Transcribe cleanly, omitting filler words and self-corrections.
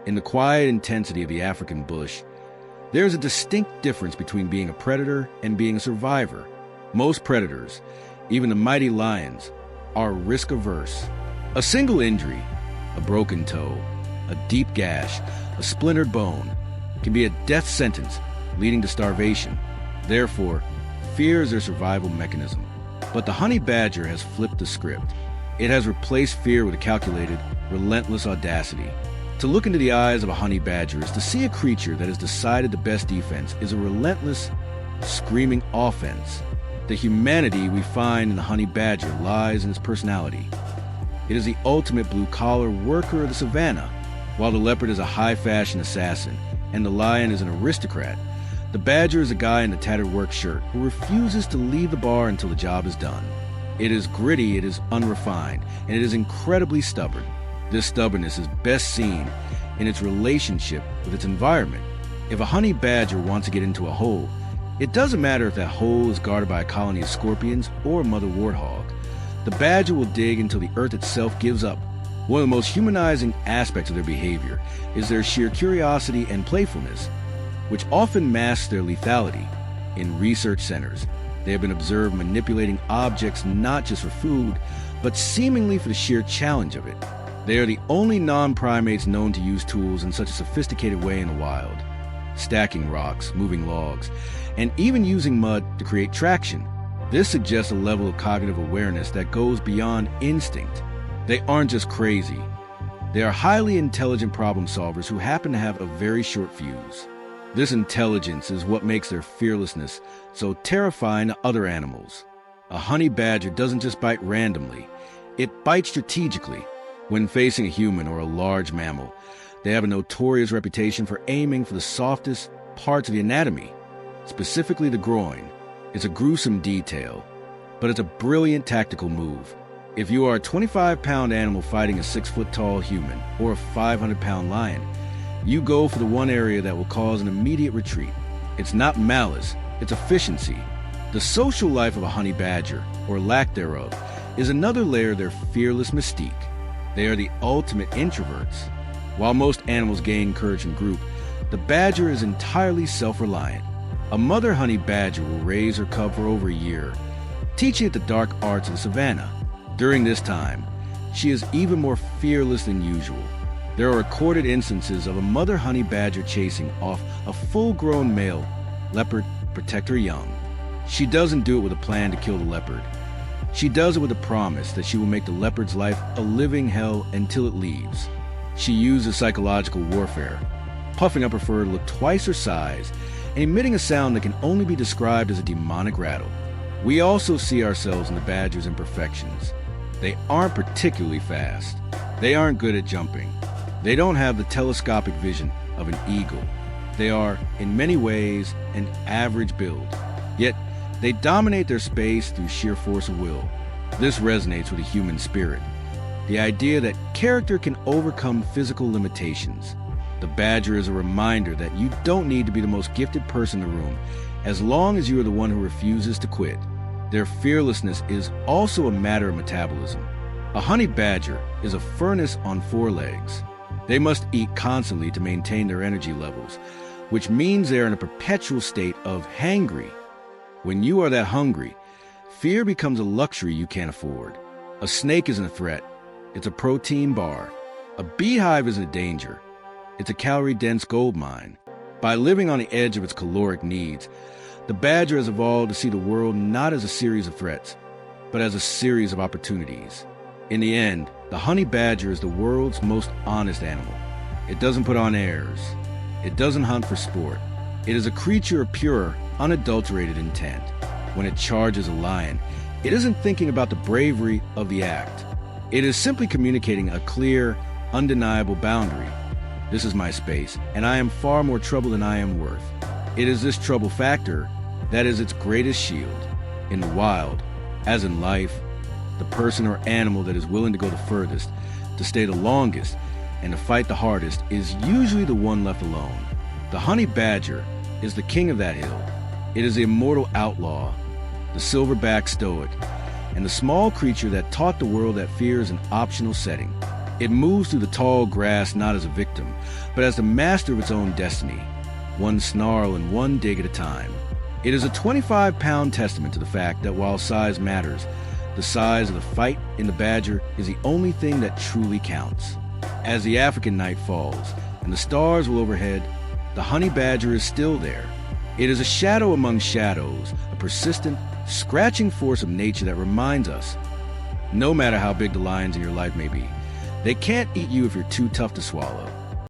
In the quiet intensity of the African bush, there is a distinct difference between being a predator and being a survivor. Most predators, even the mighty lions, are risk-averse. A single injury, a broken toe, a deep gash, a splintered bone, can be a death sentence leading to starvation. Therefore, fear is their survival mechanism. But the honey badger has flipped the script. It has replaced fear with a calculated, relentless audacity. To look into the eyes of a honey badger is to see a creature that has decided the best defense is a relentless, screaming offense. The humanity we find in the honey badger lies in its personality. It is the ultimate blue-collar worker of the savannah. While the leopard is a high-fashion assassin and the lion is an aristocrat, the badger is a guy in a tattered work shirt who refuses to leave the bar until the job is done. It is gritty, it is unrefined, and it is incredibly stubborn. This stubbornness is best seen in its relationship with its environment. If a honey badger wants to get into a hole, it doesn't matter if that hole is guarded by a colony of scorpions or a mother warthog. The badger will dig until the earth itself gives up. One of the most humanizing aspects of their behavior is their sheer curiosity and playfulness, which often masks their lethality. In research centers, they have been observed manipulating objects not just for food, but seemingly for the sheer challenge of it. They are the only non-primates known to use tools in such a sophisticated way in the wild. Stacking rocks, moving logs, and even using mud to create traction. This suggests a level of cognitive awareness that goes beyond instinct. They aren't just crazy. They are highly intelligent problem solvers who happen to have a very short fuse. This intelligence is what makes their fearlessness so terrifying to other animals. A honey badger doesn't just bite randomly. It bites strategically. When facing a human or a large mammal, they have a notorious reputation for aiming for the softest parts of the anatomy, specifically the groin. It's a gruesome detail, but it's a brilliant tactical move. If you are a 25-pound animal fighting a 6-foot-tall human or a 500-pound lion, you go for the one area that will cause an immediate retreat. It's not malice, it's efficiency. The social life of a honey badger, or lack thereof, is another layer of their fearless mystique. They are the ultimate introverts. While most animals gain courage in group, the badger is entirely self-reliant. A mother honey badger will raise her cub for over a year, teaching it the dark arts of the savannah. During this time, she is even more fearless than usual. There are recorded instances of a mother honey badger chasing off a full-grown male leopard to protect her young. She doesn't do it with a plan to kill the leopard. She does it with a promise that she will make the leopard's life a living hell until it leaves. She uses psychological warfare, puffing up her fur to look twice her size and emitting a sound that can only be described as a demonic rattle. We also see ourselves in the badger's imperfections. They aren't particularly fast. They aren't good at jumping. They don't have the telescopic vision of an eagle. They are, in many ways, an average build. Yet, they dominate their space through sheer force of will. This resonates with the human spirit. The idea that character can overcome physical limitations. The badger is a reminder that you don't need to be the most gifted person in the room, as long as you are the one who refuses to quit. Their fearlessness is also a matter of metabolism. A honey badger is a furnace on 4 legs. They must eat constantly to maintain their energy levels, which means they are in a perpetual state of hangry. When you are that hungry, fear becomes a luxury you can't afford. A snake isn't a threat. It's a protein bar. A beehive isn't a danger. It's a calorie-dense gold mine. By living on the edge of its caloric needs, the badger has evolved to see the world not as a series of threats, but as a series of opportunities. In the end, the honey badger is the world's most honest animal. It doesn't put on airs. It doesn't hunt for sport. It is a creature of pure, unadulterated intent. When it charges a lion, it isn't thinking about the bravery of the act. It is simply communicating a clear, undeniable boundary. This is my space, and I am far more trouble than I am worth. It is this trouble factor that is its greatest shield. In the wild, as in life, the person or animal that is willing to go the furthest, to stay the longest, and to fight the hardest is usually the one left alone. The honey badger is the king of that hill. It is the immortal outlaw, the silverback stoic, and the small creature that taught the world that fear is an optional setting. It moves through the tall grass not as a victim, but as the master of its own destiny, one snarl and one dig at a time. It is a 25-pound testament to the fact that while size matters, the size of the fight in the badger is the only thing that truly counts. As the African night falls and the stars will overhead, the honey badger is still there. It is a shadow among shadows, a persistent, scratching force of nature that reminds us, no matter how big the lions in your life may be, they can't eat you if you're too tough to swallow.